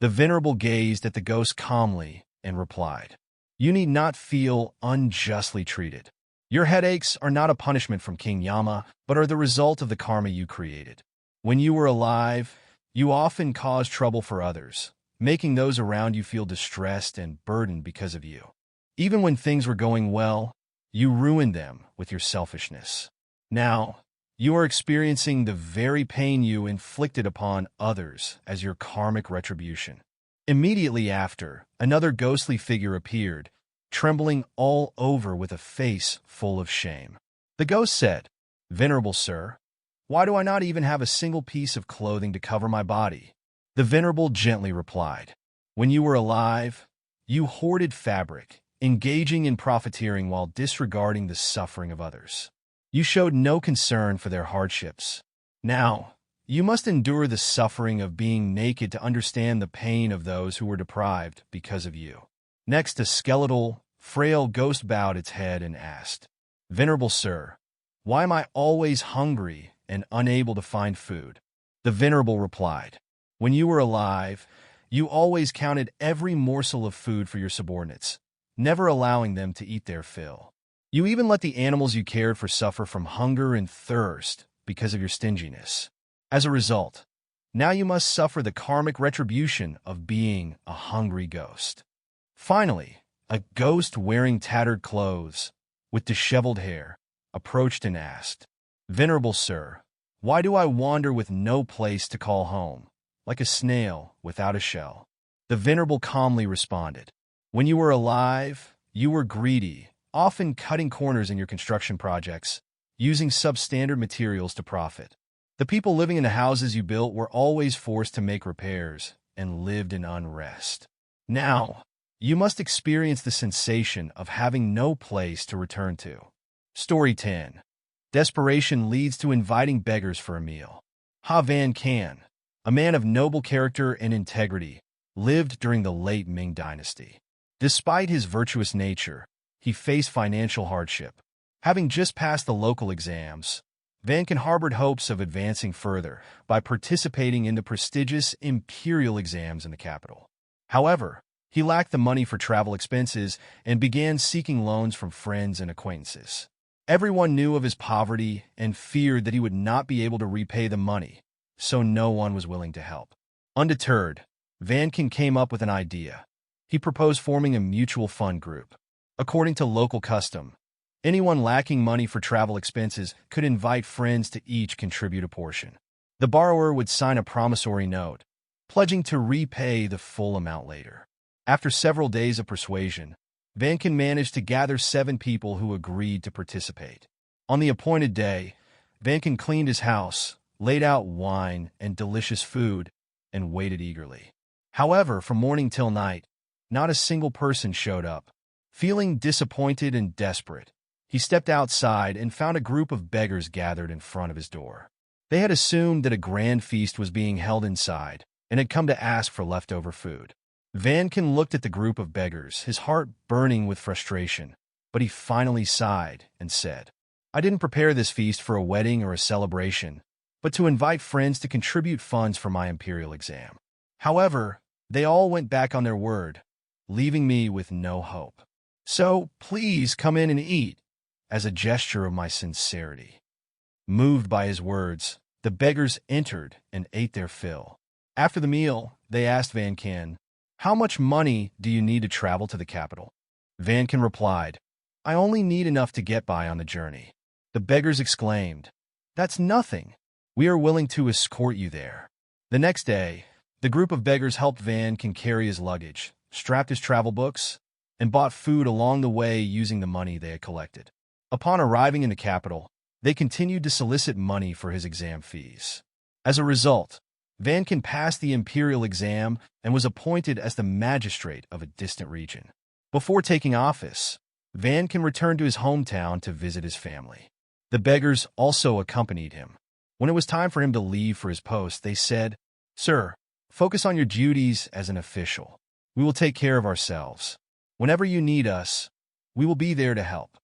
The Venerable gazed at the ghost calmly and replied, "You need not feel unjustly treated. Your headaches are not a punishment from King Yama, but are the result of the karma you created. When you were alive, you often caused trouble for others, making those around you feel distressed and burdened because of you. Even when things were going well, you ruined them with your selfishness. Now, you are experiencing the very pain you inflicted upon others as your karmic retribution." Immediately after, another ghostly figure appeared, trembling all over with a face full of shame. The ghost said, "Venerable sir, why do I not even have a single piece of clothing to cover my body?" The venerable gently replied, "When you were alive, you hoarded fabric, engaging in profiteering while disregarding the suffering of others. You showed no concern for their hardships. Now, you must endure the suffering of being naked to understand the pain of those who were deprived because of you." Next, a skeletal, frail ghost bowed its head and asked, "Venerable sir, why am I always hungry and unable to find food?" The venerable replied, "When you were alive, you always counted every morsel of food for your subordinates, never allowing them to eat their fill. You even let the animals you cared for suffer from hunger and thirst because of your stinginess. As a result, now you must suffer the karmic retribution of being a hungry ghost." Finally, a ghost wearing tattered clothes, with disheveled hair, approached and asked, "Venerable sir, why do I wander with no place to call home, like a snail without a shell?" The venerable calmly responded, "When you were alive, you were greedy, often cutting corners in your construction projects, using substandard materials to profit. The people living in the houses you built were always forced to make repairs and lived in unrest. Now, you must experience the sensation of having no place to return to." Story 10. Desperation leads to inviting beggars for a meal. Van Can, a man of noble character and integrity, lived during the late Ming Dynasty. Despite his virtuous nature, he faced financial hardship. Having just passed the local exams, Van Can harbored hopes of advancing further by participating in the prestigious imperial exams in the capital. However, he lacked the money for travel expenses and began seeking loans from friends and acquaintances. Everyone knew of his poverty and feared that he would not be able to repay the money, so no one was willing to help. Undeterred, Van Can came up with an idea. He proposed forming a mutual fund group. According to local custom, anyone lacking money for travel expenses could invite friends to each contribute a portion. The borrower would sign a promissory note, pledging to repay the full amount later. After several days of persuasion, Van Can managed to gather 7 people who agreed to participate. On the appointed day, Van Can cleaned his house, laid out wine and delicious food, and waited eagerly. However, from morning till night, not a single person showed up. Feeling disappointed and desperate, he stepped outside and found a group of beggars gathered in front of his door. They had assumed that a grand feast was being held inside and had come to ask for leftover food. Van Can looked at the group of beggars, his heart burning with frustration, but he finally sighed and said, "I didn't prepare this feast for a wedding or a celebration, but to invite friends to contribute funds for my imperial exam." However, they all went back on their word, leaving me with no hope. So please come in and eat, as a gesture of my sincerity. Moved by his words, the beggars entered and ate their fill. After the meal, they asked Van Can, "How much money do you need to travel to the capital?" Van Can replied, "I only need enough to get by on the journey." The beggars exclaimed, "That's nothing. We are willing to escort you there." The next day, the group of beggars helped Van Can carry his luggage, strapped his travel books, and bought food along the way using the money they had collected. Upon arriving in the capital, they continued to solicit money for his exam fees. As a result, Van Can passed the imperial exam and was appointed as the magistrate of a distant region. Before taking office, Van Can returned to his hometown to visit his family. The beggars also accompanied him. When it was time for him to leave for his post, they said, "Sir, focus on your duties as an official. We will take care of ourselves. Whenever you need us, we will be there to help."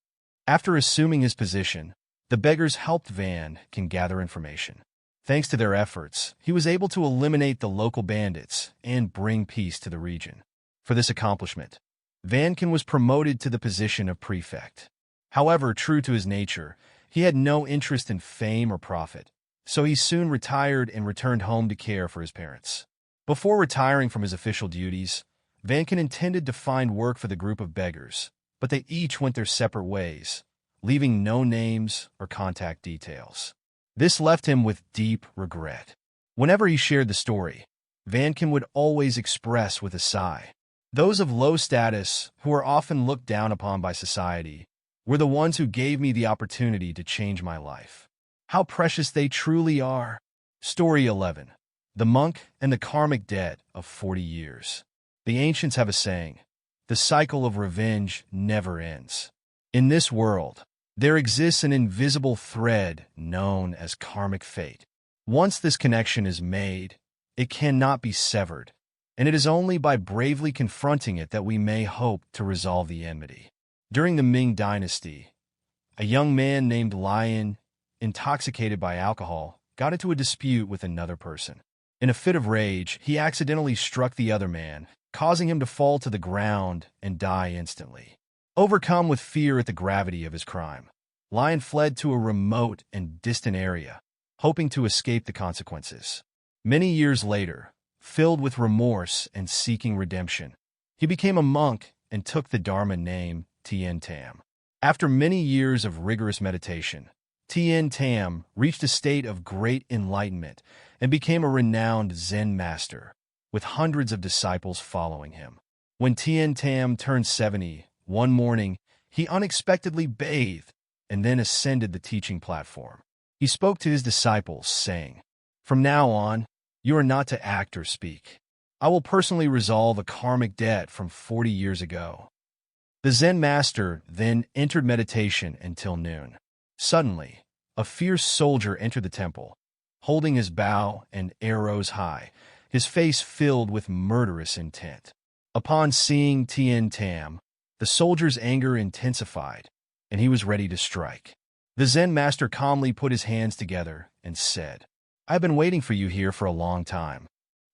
After assuming his position, the beggars helped Van Can gather information. Thanks to their efforts, he was able to eliminate the local bandits and bring peace to the region. For this accomplishment, Van Can was promoted to the position of prefect. However, true to his nature, he had no interest in fame or profit, so he soon retired and returned home to care for his parents. Before retiring from his official duties, Van Can intended to find work for the group of beggars, but they each went their separate ways, leaving no names or contact details. This left him with deep regret. Whenever he shared the story, Van Can would always express with a sigh, Those of low status, who are often looked down upon by society, were the ones who gave me the opportunity to change my life. How precious they truly are. Story 11. The Monk and the Karmic Debt of 40 Years. The ancients have a saying, "The cycle of revenge never ends." In this world, there exists an invisible thread known as karmic fate. Once this connection is made, it cannot be severed, and it is only by bravely confronting it that we may hope to resolve the enmity. During the Ming Dynasty, a young man named Lion, intoxicated by alcohol, got into a dispute with another person. In a fit of rage, he accidentally struck the other man, causing him to fall to the ground and die instantly. Overcome with fear at the gravity of his crime, Lion fled to a remote and distant area, hoping to escape the consequences. Many years later, filled with remorse and seeking redemption, he became a monk and took the Dharma name Tien Tam. After many years of rigorous meditation, Tien Tam reached a state of great enlightenment and became a renowned Zen master, with hundreds of disciples following him. When Tien Tam turned 70, one morning, he unexpectedly bathed and then ascended the teaching platform. He spoke to his disciples, saying, "From now on, you are not to act or speak. I will personally resolve a karmic debt from 40 years ago." The Zen master then entered meditation until noon. Suddenly, a fierce soldier entered the temple, holding his bow and arrows high, his face filled with murderous intent. Upon seeing Tien Tam, the soldier's anger intensified, and he was ready to strike. The Zen master calmly put his hands together and said, "I have been waiting for you here for a long time."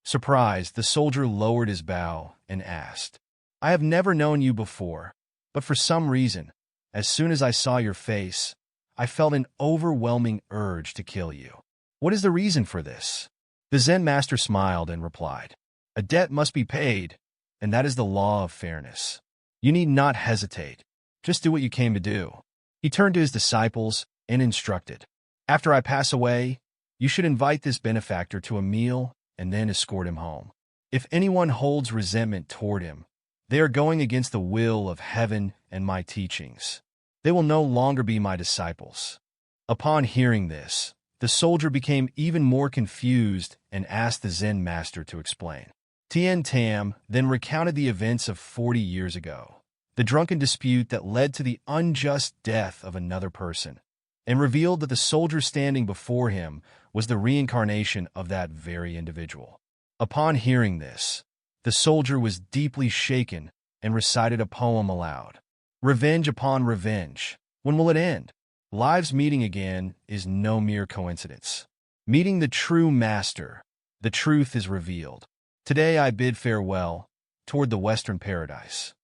Surprised, the soldier lowered his bow and asked, "I have never known you before, but for some reason, as soon as I saw your face, I felt an overwhelming urge to kill you. What is the reason for this?" The Zen master smiled and replied, "A debt must be paid, and that is the law of fairness. You need not hesitate. Just do what you came to do." He turned to his disciples and instructed, "After I pass away, you should invite this benefactor to a meal and then escort him home. If anyone holds resentment toward him, they are going against the will of heaven and my teachings. They will no longer be my disciples." Upon hearing this, the soldier became even more confused and asked the Zen master to explain. Tien Tam then recounted the events of 40 years ago, the drunken dispute that led to the unjust death of another person, and revealed that the soldier standing before him was the reincarnation of that very individual. Upon hearing this, the soldier was deeply shaken and recited a poem aloud. "Revenge upon revenge. When will it end? Lives meeting again is no mere coincidence. Meeting the true master, the truth is revealed. Today I bid farewell toward the western paradise."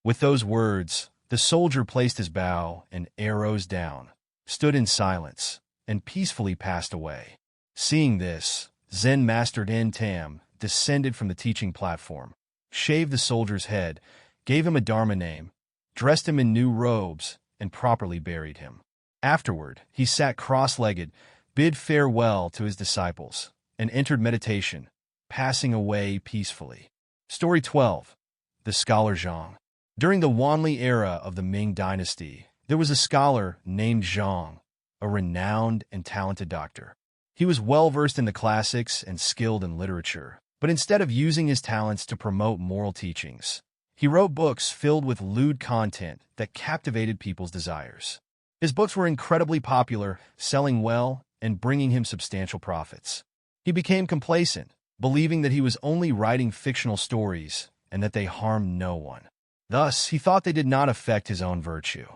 With those words, the soldier placed his bow and arrows down, stood in silence, and peacefully passed away. Seeing this, Zen Master Tien Tam descended from the teaching platform, shaved the soldier's head, gave him a Dharma name, dressed him in new robes, and properly buried him. Afterward, he sat cross-legged, bid farewell to his disciples, and entered meditation, passing away peacefully. Story 12. The Scholar Zhang. During the Wanli era of the Ming Dynasty, there was a scholar named Zhang, a renowned and talented doctor. He was well-versed in the classics and skilled in literature, but instead of using his talents to promote moral teachings, he wrote books filled with lewd content that captivated people's desires. His books were incredibly popular, selling well and bringing him substantial profits. He became complacent, believing that he was only writing fictional stories and that they harmed no one. Thus, he thought they did not affect his own virtue.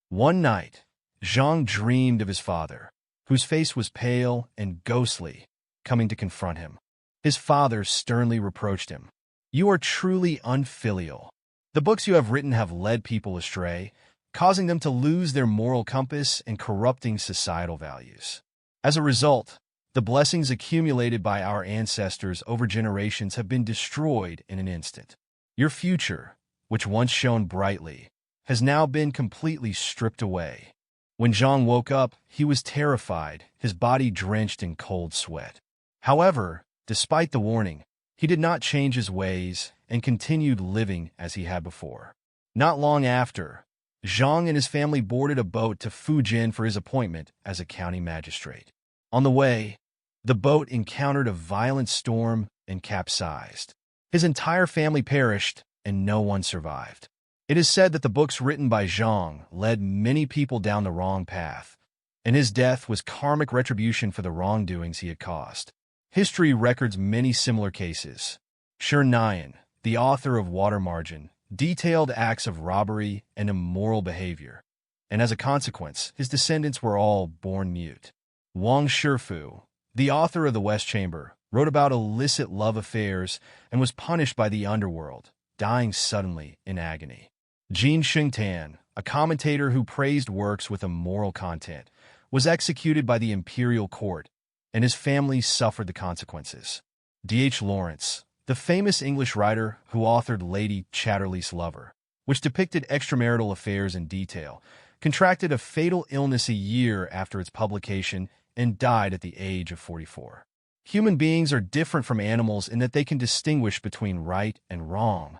One night, Zhang dreamed of his father, whose face was pale and ghostly, coming to confront him. His father sternly reproached him. "You are truly unfilial. The books you have written have led people astray, causing them to lose their moral compass and corrupting societal values. As a result, the blessings accumulated by our ancestors over generations have been destroyed in an instant. Your future, which once shone brightly, has now been completely stripped away." When Zhang woke up, he was terrified, his body drenched in cold sweat. However, despite the warning, he did not change his ways and continued living as he had before. Not long after, Zhang and his family boarded a boat to Fujian for his appointment as a county magistrate. On the way, the boat encountered a violent storm and capsized. His entire family perished, and no one survived. It is said that the books written by Zhang led many people down the wrong path, and his death was karmic retribution for the wrongdoings he had caused. History records many similar cases. Shurnayan, the author of Water Margin, detailed acts of robbery and immoral behavior, and as a consequence, his descendants were all born mute. Wang Shifu, the author of the West Chamber, wrote about illicit love affairs and was punished by the underworld, dying suddenly in agony. Jin Shengtan, a commentator who praised works with immoral content, was executed by the imperial court, and his family suffered the consequences. D.H. Lawrence, the famous English writer who authored Lady Chatterley's Lover, which depicted extramarital affairs in detail, contracted a fatal illness a year after its publication and died at the age of 44. Human beings are different from animals in that they can distinguish between right and wrong,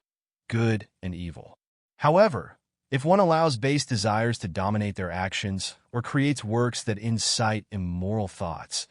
good and evil. However, if one allows base desires to dominate their actions or creates works that incite immoral thoughts,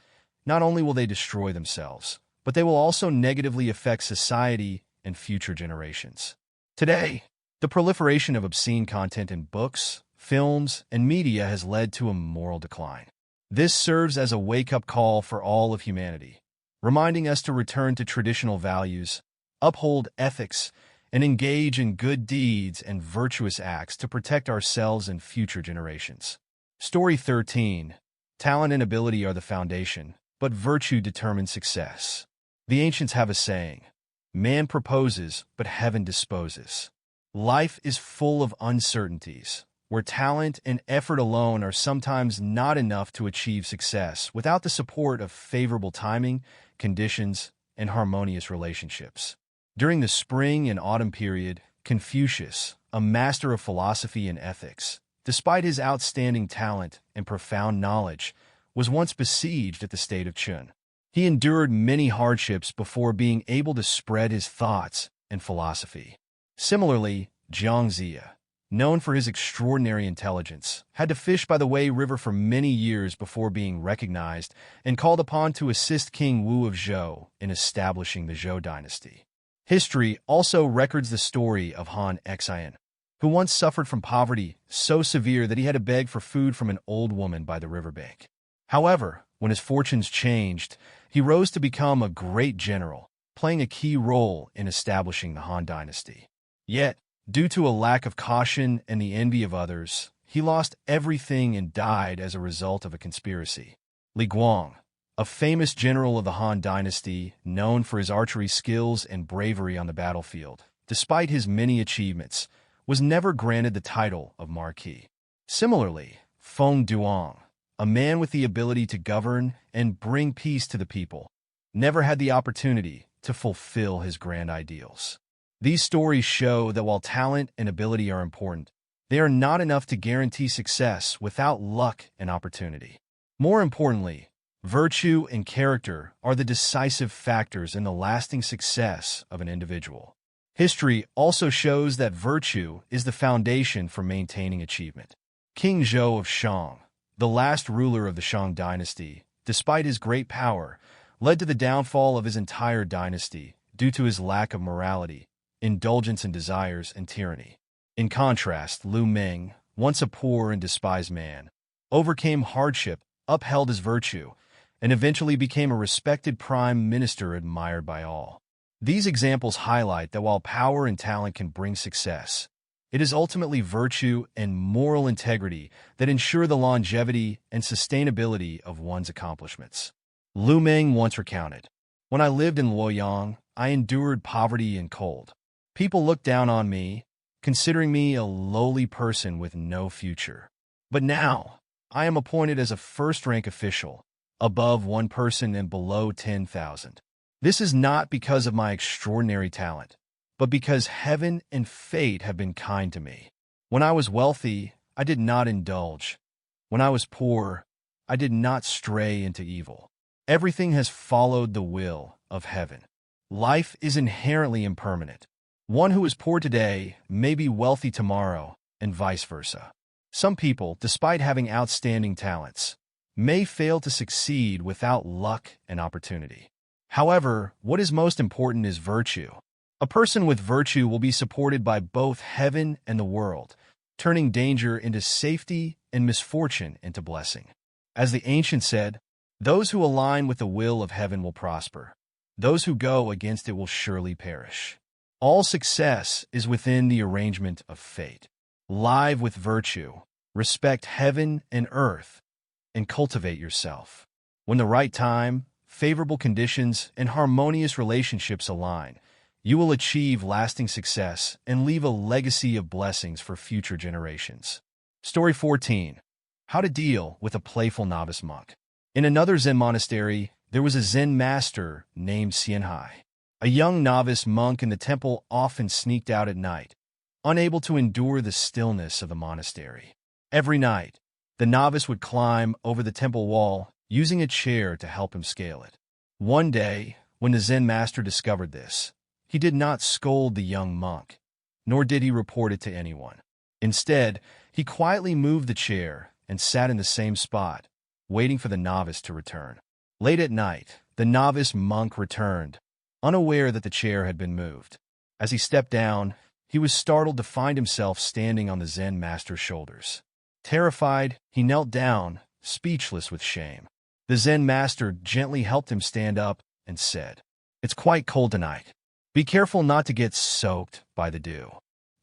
not only will they destroy themselves, but they will also negatively affect society and future generations. Today, the proliferation of obscene content in books, films, and media has led to a moral decline. This serves as a wake-up call for all of humanity, reminding us to return to traditional values, uphold ethics, and engage in good deeds and virtuous acts to protect ourselves and future generations. Story 13. Talent and ability are the foundation, but virtue determines success. The ancients have a saying, "Man proposes, but heaven disposes." Life is full of uncertainties, where talent and effort alone are sometimes not enough to achieve success without the support of favorable timing, conditions, and harmonious relationships. During the spring and autumn period, Confucius, a master of philosophy and ethics, despite his outstanding talent and profound knowledge, was once besieged at the state of Chun. He endured many hardships before being able to spread his thoughts and philosophy. Similarly, Zhang, known for his extraordinary intelligence, had to fish by the Wei River for many years before being recognized and called upon to assist King Wu of Zhou in establishing the Zhou dynasty. History also records the story of Han Xian, who once suffered from poverty so severe that he had to beg for food from an old woman by the riverbank. However, when his fortunes changed, he rose to become a great general, playing a key role in establishing the Han dynasty. Yet, due to a lack of caution and the envy of others, he lost everything and died as a result of a conspiracy. Li Guang, a famous general of the Han dynasty, known for his archery skills and bravery on the battlefield, despite his many achievements, was never granted the title of Marquis. Similarly, Feng Duong, a man with the ability to govern and bring peace to the people, never had the opportunity to fulfill his grand ideals. These stories show that while talent and ability are important, they are not enough to guarantee success without luck and opportunity. More importantly, virtue and character are the decisive factors in the lasting success of an individual. History also shows that virtue is the foundation for maintaining achievement. King Zhou of Shang, the last ruler of the Shang dynasty, despite his great power, led to the downfall of his entire dynasty due to his lack of morality, indulgence in desires, and tyranny. In contrast, Lu Meng, once a poor and despised man, overcame hardship, upheld his virtue, and eventually became a respected prime minister admired by all. These examples highlight that while power and talent can bring success, it is ultimately virtue and moral integrity that ensure the longevity and sustainability of one's accomplishments. Lu Meng once recounted, "When I lived in Luoyang, I endured poverty and cold. People looked down on me, considering me a lowly person with no future. But now, I am appointed as a first-rank official, above one person and below 10,000. This is not because of my extraordinary talent, but because heaven and fate have been kind to me. When I was wealthy, I did not indulge. When I was poor, I did not stray into evil. Everything has followed the will of heaven. Life is inherently impermanent, One who is poor today may be wealthy tomorrow, and vice versa. Some people, despite having outstanding talents, may fail to succeed without luck and opportunity. However, what is most important is virtue. A person with virtue will be supported by both heaven and the world, turning danger into safety and misfortune into blessing. As the ancient said, those who align with the will of heaven will prosper. Those who go against it will surely perish. All success is within the arrangement of fate. Live with virtue, respect heaven and earth, and cultivate yourself. When the right time, favorable conditions, and harmonious relationships align, you will achieve lasting success and leave a legacy of blessings for future generations. Story 14. How to deal with a playful novice monk. In another Zen monastery, there was a Zen master named Xianhai. A young novice monk in the temple often sneaked out at night, unable to endure the stillness of the monastery. Every night, the novice would climb over the temple wall, using a chair to help him scale it. One day, when the Zen master discovered this, he did not scold the young monk, nor did he report it to anyone. Instead, he quietly moved the chair and sat in the same spot, waiting for the novice to return. Late at night, the novice monk returned, unaware that the chair had been moved. As he stepped down, he was startled to find himself standing on the Zen master's shoulders. Terrified, he knelt down, speechless with shame. The Zen master gently helped him stand up and said, "It's quite cold tonight. Be careful not to get soaked by the dew.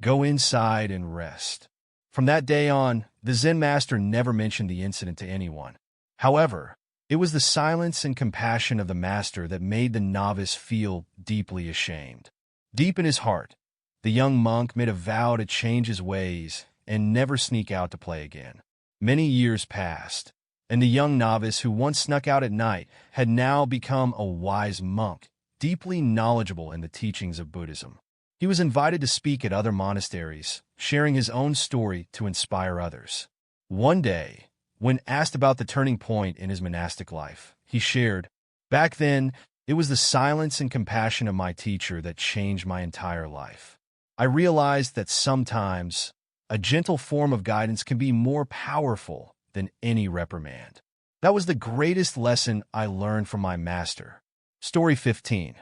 Go inside and rest." From that day on, the Zen master never mentioned the incident to anyone. However, it was the silence and compassion of the master that made the novice feel deeply ashamed. Deep in his heart, the young monk made a vow to change his ways and never sneak out to play again. Many years passed, and the young novice who once snuck out at night had now become a wise monk, deeply knowledgeable in the teachings of Buddhism. He was invited to speak at other monasteries, sharing his own story to inspire others. One day, when asked about the turning point in his monastic life, he shared, "Back then, it was the silence and compassion of my teacher that changed my entire life. I realized that sometimes a gentle form of guidance can be more powerful than any reprimand. That was the greatest lesson I learned from my master." Story 15.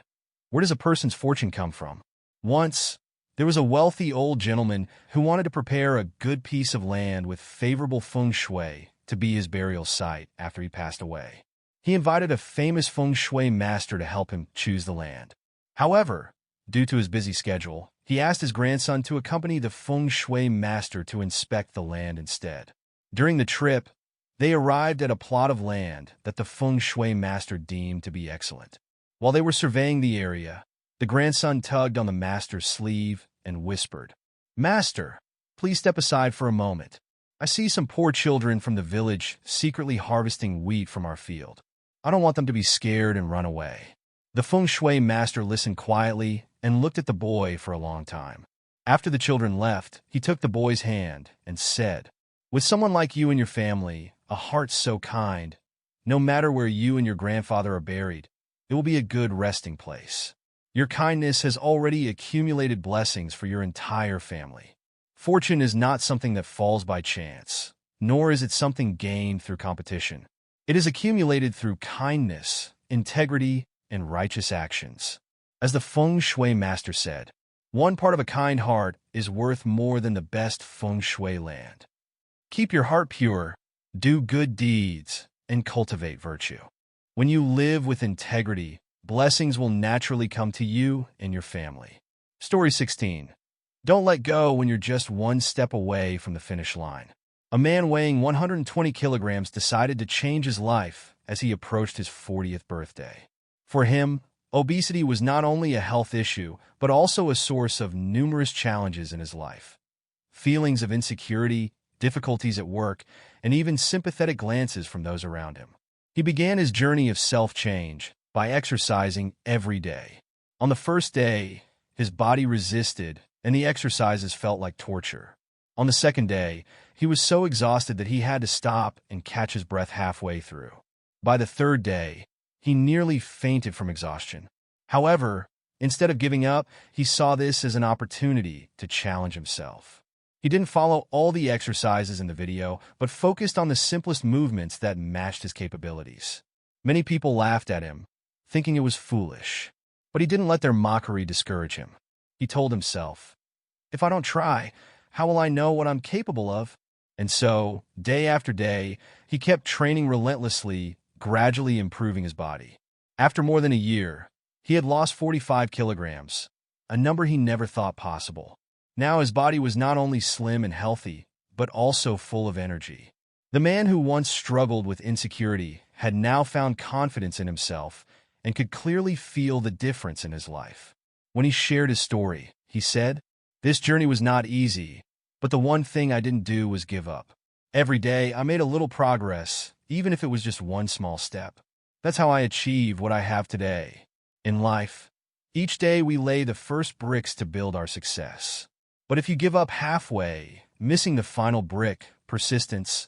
Where does a person's fortune come from? Once, there was a wealthy old gentleman who wanted to prepare a good piece of land with favorable feng shui to be his burial site after he passed away. He invited a famous feng shui master to help him choose the land. However, due to his busy schedule, he asked his grandson to accompany the feng shui master to inspect the land instead. During the trip, they arrived at a plot of land that the feng shui master deemed to be excellent. While they were surveying the area, the grandson tugged on the master's sleeve and whispered, "Master, please step aside for a moment. I see some poor children from the village secretly harvesting wheat from our field. I don't want them to be scared and run away." The feng shui master listened quietly and looked at the boy for a long time. After the children left, he took the boy's hand and said, "With someone like you and your family, a heart so kind, no matter where you and your grandfather are buried, it will be a good resting place. Your kindness has already accumulated blessings for your entire family. Fortune is not something that falls by chance, nor is it something gained through competition. It is accumulated through kindness, integrity, and righteous actions." As the feng shui master said, "One part of a kind heart is worth more than the best feng shui land." Keep your heart pure, do good deeds, and cultivate virtue. When you live with integrity, blessings will naturally come to you and your family. Story 16. Don't let go when you're just one step away from the finish line. A man weighing 120 kilograms decided to change his life as he approached his 40th birthday. For him, obesity was not only a health issue, but also a source of numerous challenges in his life. Feelings of insecurity, difficulties at work, and even sympathetic glances from those around him. He began his journey of self-change by exercising every day. On the first day, his body resisted, and the exercises felt like torture. On the second day, he was so exhausted that he had to stop and catch his breath halfway through. By the third day, he nearly fainted from exhaustion. However, Instead of giving up, he saw this as an opportunity to challenge himself. He didn't follow all the exercises in the video, but focused on the simplest movements that matched his capabilities. Many people laughed at him, thinking it was foolish. But he didn't let their mockery discourage him. He told himself, "If I don't try, how will I know what I'm capable of?" And so, day after day, he kept training relentlessly, gradually improving his body. After more than a year, he had lost 45 kilograms, a number he never thought possible. Now his body was not only slim and healthy, but also full of energy. The man who once struggled with insecurity had now found confidence in himself and could clearly feel the difference in his life. When he shared his story, he said, "This journey was not easy, but the one thing I didn't do was give up. Every day I made a little progress, even if it was just one small step. That's how I achieved what I have today." In life, each day we lay the first bricks to build our success. But if you give up halfway, missing the final brick, persistence,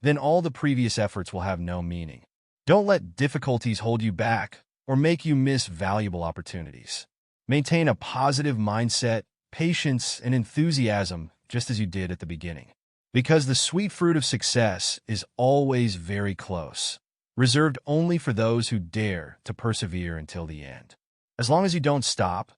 then all the previous efforts will have no meaning. Don't let difficulties hold you back or make you miss valuable opportunities. Maintain a positive mindset, patience, and enthusiasm just as you did at the beginning. Because the sweet fruit of success is always very close, reserved only for those who dare to persevere until the end. As long as you don't stop,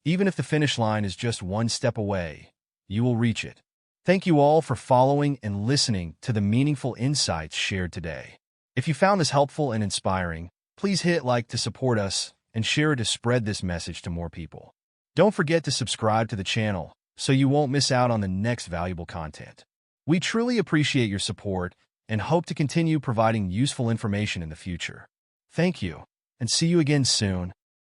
even if the finish line is just one step away, you will reach it. Thank you all for following and listening to the meaningful insights shared today. If you found this helpful and inspiring, please hit like to support us and share it to spread this message to more people. Don't forget to subscribe to the channel so you won't miss out on the next valuable content. We truly appreciate your support and hope to continue providing useful information in the future. Thank you, and see you again soon.